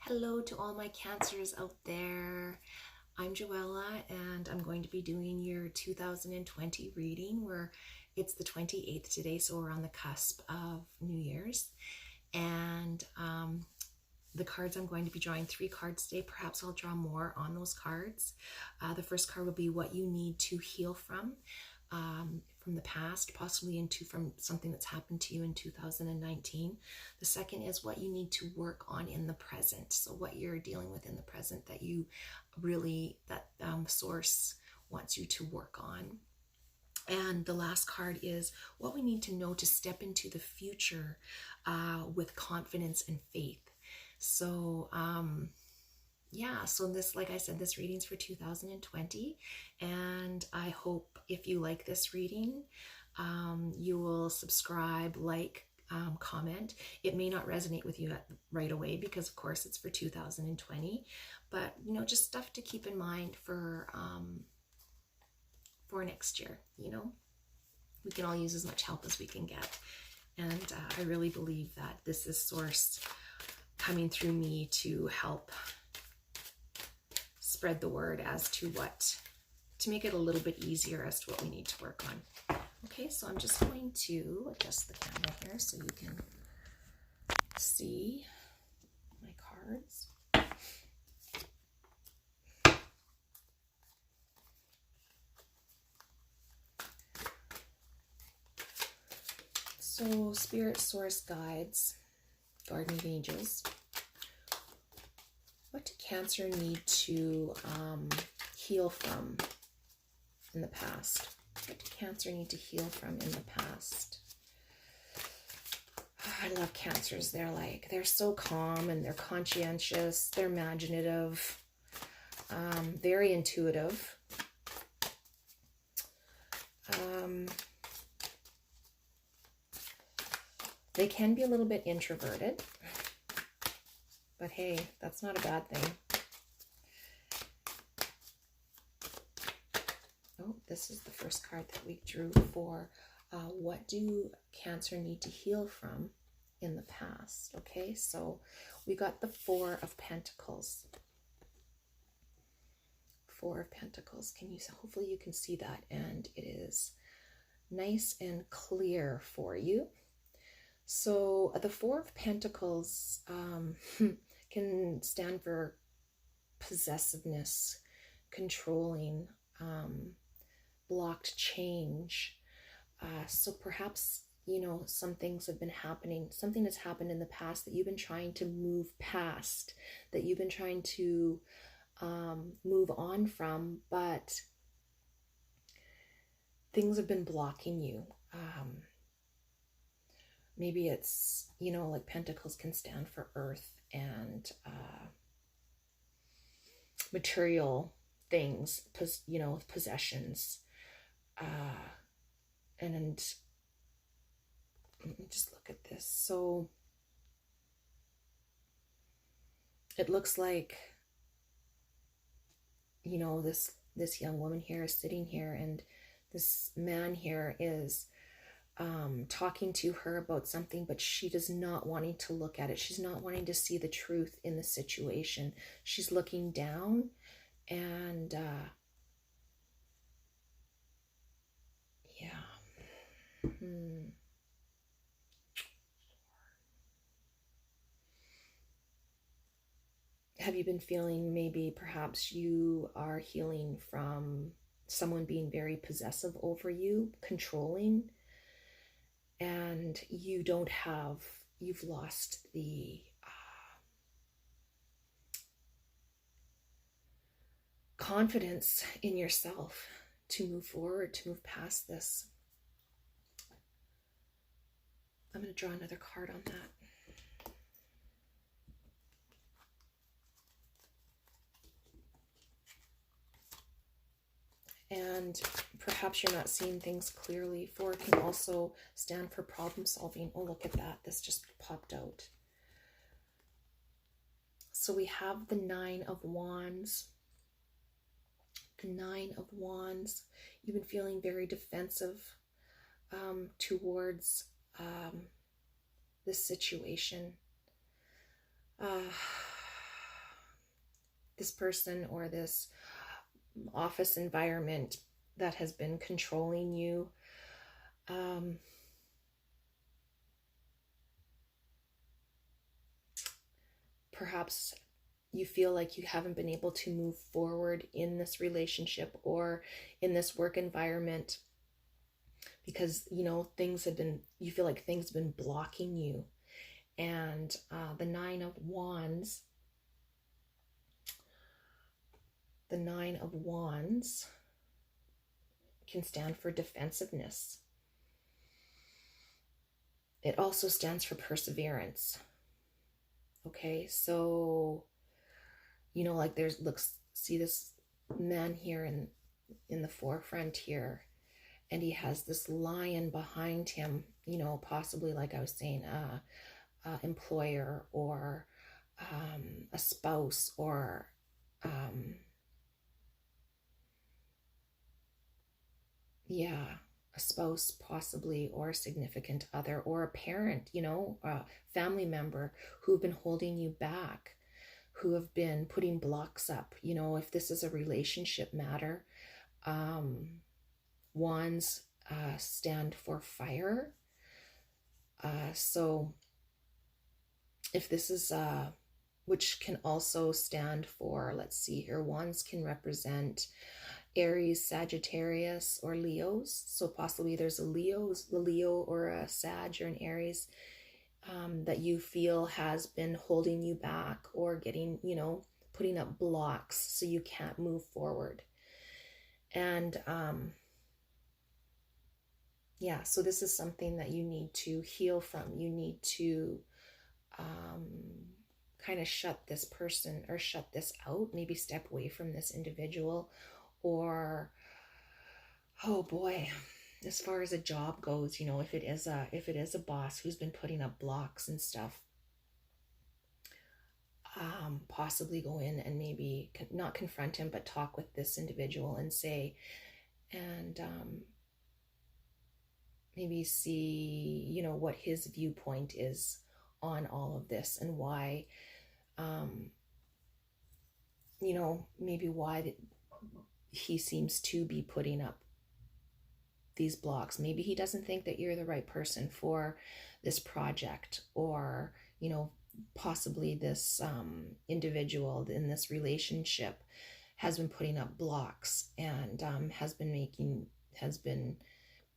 Hello to all my Cancers out there. I'm Joella and I'm going to be doing your 2020 reading where it's the 28th today, so we're on the cusp of New Year's. And the cards I'm going to be drawing 3 cards today. Perhaps I'll draw more on those cards. The first card will be what you need to heal from the past, possibly from something that's happened to you in 2019. The second is what you need to work on in the present. So what you're dealing with in the present that you really, source wants you to work on. And the last card is what we need to know to step into the future with confidence and faith. So, so this, like I said, this reading's for 2020, and I hope if you like this reading, you will subscribe, comment. It may not resonate with you right away because, of course, it's for 2020, but just stuff to keep in mind for next year. We can all use as much help as we can get, and I really believe that this is source coming through me to help spread the word as to to make it a little bit easier as to what we need to work on. Okay, so I'm just going to adjust the camera here so you can see my cards. So, Spirit, Source, Guides, Guardian Angels. What did Cancer need to heal from in the past? What did Cancer need to heal from in the past? I love Cancers. They're so calm and they're conscientious. They're imaginative, very intuitive. They can be a little bit introverted, but hey, that's not a bad thing. Oh, this is the first card that we drew for what do Cancer need to heal from in the past. Okay, so we got the Four of Pentacles. Four of Pentacles. Hopefully you can see that, and it is nice and clear for you. So the Four of Pentacles can stand for possessiveness, controlling, blocked change. So perhaps, some things have been happening. Something has happened in the past that you've been trying to move past, that you've been trying to move on from, but things have been blocking you. Maybe it's, like Pentacles can stand for earth and material things, possessions. And let me just look at this. So it looks like, this young woman here is sitting here, and this man here is talking to her about something, but she does not wanting to look at it. She's not wanting to see the truth in the situation. She's looking down, and Have you been feeling maybe perhaps you are healing from someone being very possessive over you, controlling, and you've lost the confidence in yourself to move forward, to move past this. I'm going to draw another card on that. And perhaps you're not seeing things clearly. Four can also stand for problem solving. Oh, look at that. This just popped out. So we have the Nine of Wands. The Nine of Wands. You've been feeling very defensive towards this situation. this person or this office environment that has been controlling you. Perhaps you feel like you haven't been able to move forward in this relationship or in this work environment because, you know, you feel like things have been blocking you. And the Nine of Wands can stand for defensiveness. It also stands for perseverance. Okay, so, you know, like see this man here in the forefront here, and he has this lion behind him, you know, possibly, like I was saying, employer or a spouse or a spouse possibly, or a significant other, or a parent, you know, a family member who've been holding you back, who have been putting blocks up. You know, if this is a relationship matter, wands stand for fire. So if this is which can also stand for, let's see here, wands can represent Aries, Sagittarius, or Leos. So possibly there's a Leo or a Sag or an Aries that you feel has been holding you back or getting, you know, putting up blocks so you can't move forward. And so this is something that you need to heal from. You need to kind of shut this person or shut this out, maybe step away from this individual. Or, oh boy, as far as a job goes, you know, if it is a boss who's been putting up blocks and stuff, possibly go in and maybe not confront him, but talk with this individual and say, and maybe see, you know, what his viewpoint is on all of this and why, you know, maybe why he seems to be putting up these blocks. Maybe he doesn't think that you're the right person for this project, or, you know, possibly this individual in this relationship has been putting up blocks and has been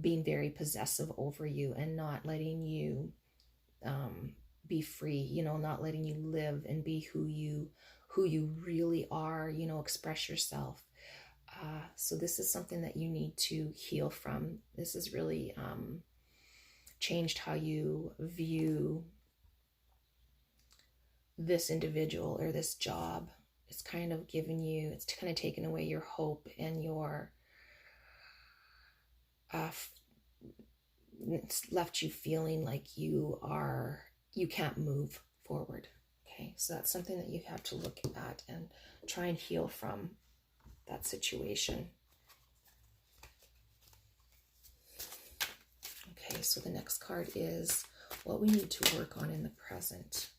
being very possessive over you and not letting you be free, you know, not letting you live and be who you really are, you know, express yourself. So this is something that you need to heal from. This has really changed how you view this individual or this job. It's kind of taken away your hope and your, it's left you feeling like you can't move forward. Okay, so that's something that you have to look at and try and heal from that situation. Okay, so the next card is what we need to work on in the present.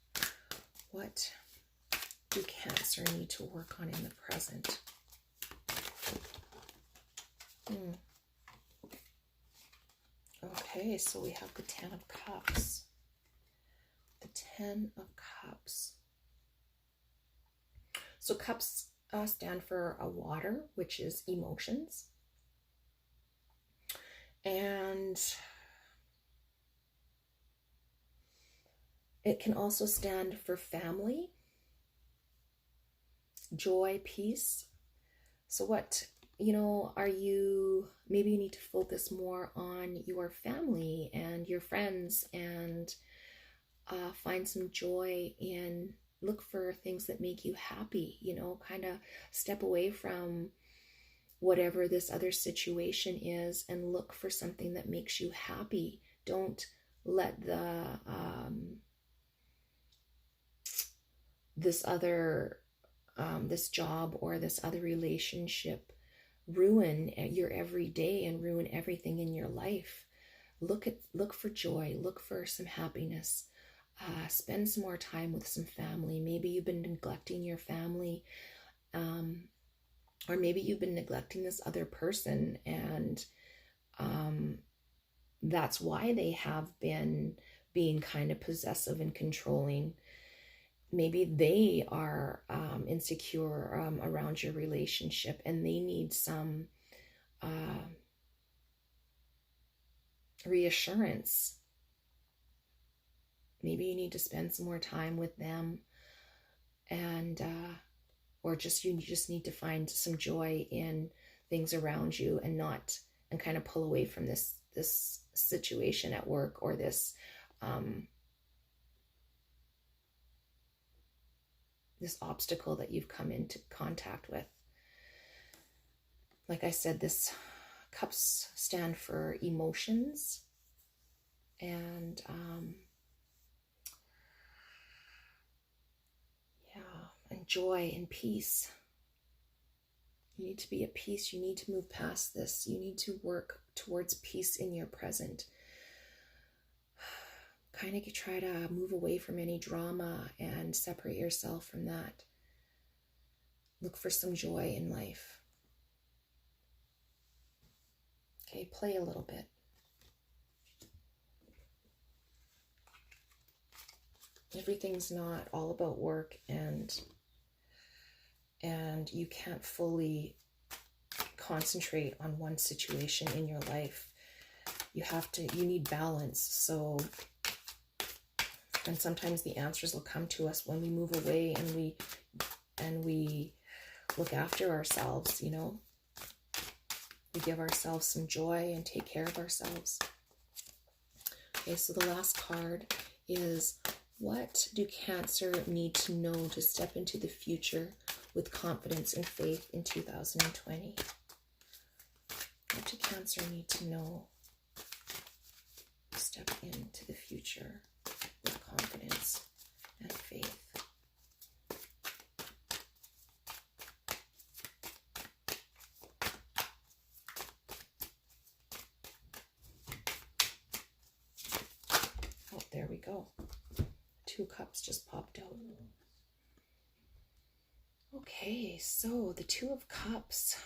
What do Cancer need to work on in the present? Okay, so we have the Ten of Cups. The Ten of Cups. So cups stand for a water, which is emotions. And it can also stand for family, joy, peace. So what, you know, maybe you need to focus more on your family and your friends and find some joy in, look for things that make you happy, you know, kind of step away from whatever this other situation is and look for something that makes you happy. Don't let this job or this other relationship ruin your everyday and ruin everything in your life. Look for joy, look for some happiness. Spend some more time with some family. Maybe you've been neglecting your family Or maybe you've been neglecting this other person, and that's why they have been being kind of possessive and controlling. Maybe they are insecure around your relationship, and they need some reassurance. Maybe you need to spend some more time with them, and or you just need to find some joy in things around you, and kind of pull away from this situation at work, or this this obstacle that you've come into contact with. Like I said, this cups stand for emotions, and and joy and peace. You need to be at peace. You need to move past this. You need to work towards peace in your present. Kind of try to move away from any drama and separate yourself from that. Look for some joy in life. Okay, play a little bit. Everything's not all about work, and you can't fully concentrate on one situation in your life. You need balance. So, and sometimes the answers will come to us when we move away and we look after ourselves, We give ourselves some joy and take care of ourselves. Okay, so the last card is, what do Cancer need to know to step into the future with confidence and faith in 2020? What do Cancer need to know to step into the future with confidence and faith? Oh, there we go. 2 cups just popped out. Okay, so the 2 of Cups.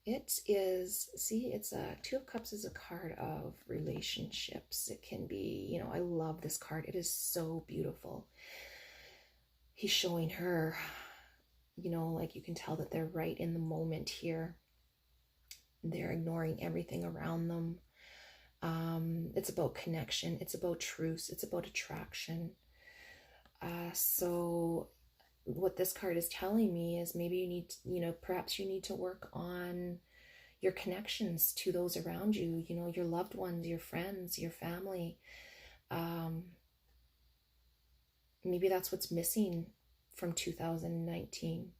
It is, it's a 2 of Cups is a card of relationships. It can be, I love this card. It is so beautiful. He's showing her, like you can tell that they're right in the moment here. They're ignoring everything around them. It's about connection. It's about truth. It's about attraction. So what this card is telling me is maybe you need, perhaps you need to work on your connections to those around you, your loved ones, your friends, your family. Maybe that's what's missing from 2019.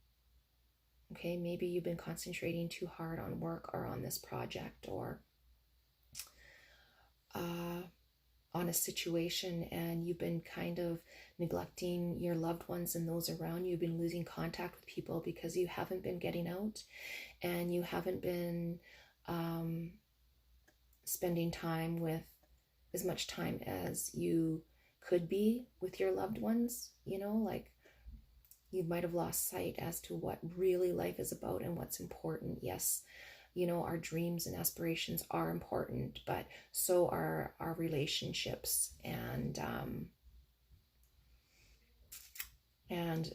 Okay, maybe you've been concentrating too hard on work or on this project, or on a situation, and you've been kind of neglecting your loved ones and those around you. You've been losing contact with people because you haven't been getting out, and you haven't been spending time with as much time as you could be with your loved ones. Like you might have lost sight as to what really life is about and what's important. Yes, our dreams and aspirations are important, but so are our relationships, and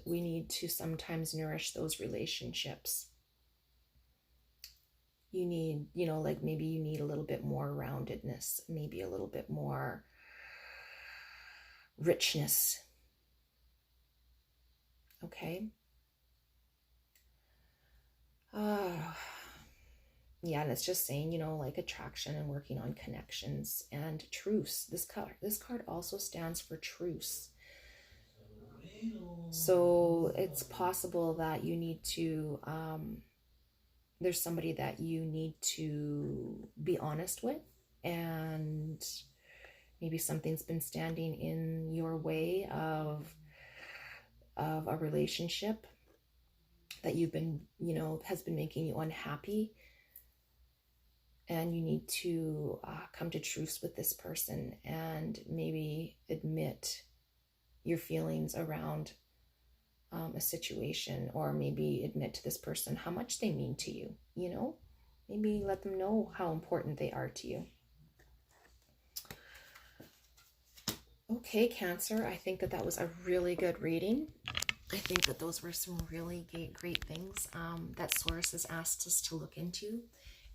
we need to sometimes nourish those relationships. You need, like maybe you need a little bit more roundedness, maybe a little bit more richness. Okay. Yeah, and it's just saying, like attraction and working on connections and truce. This card also stands for truce. So it's possible that you need to, there's somebody that you need to be honest with, and maybe something's been standing in your way of a relationship that you've been, has been making you unhappy. And you need to come to truce with this person and maybe admit your feelings around a situation, or maybe admit to this person how much they mean to you, you know? Maybe let them know how important they are to you. Okay, Cancer, I think that was a really good reading. I think that those were some really great things that Source has asked us to look into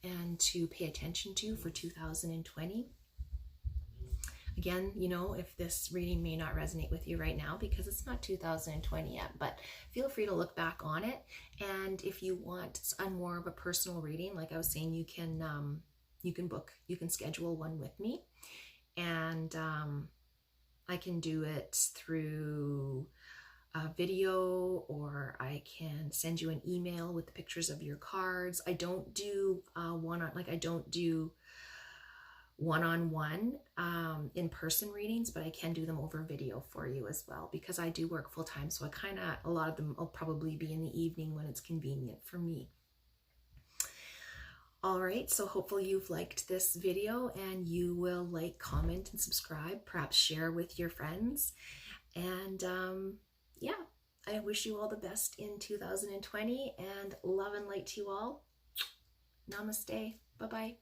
and to pay attention to for 2020. Again, you know, if this reading may not resonate with you right now because it's not 2020 yet, but feel free to look back on it. And if you want a more of a personal reading, like I was saying, you can schedule one with me, and I can do it through a video, or I can send you an email with the pictures of your cards. I don't do one-on-one in-person readings, but I can do them over video for you as well, because I do work full-time, so a lot of them will probably be in the evening when it's convenient for me. All right, so hopefully you've liked this video, and you will like, comment, and subscribe, perhaps share with your friends. And yeah, I wish you all the best in 2020, and love and light to you all. Namaste. Bye-bye.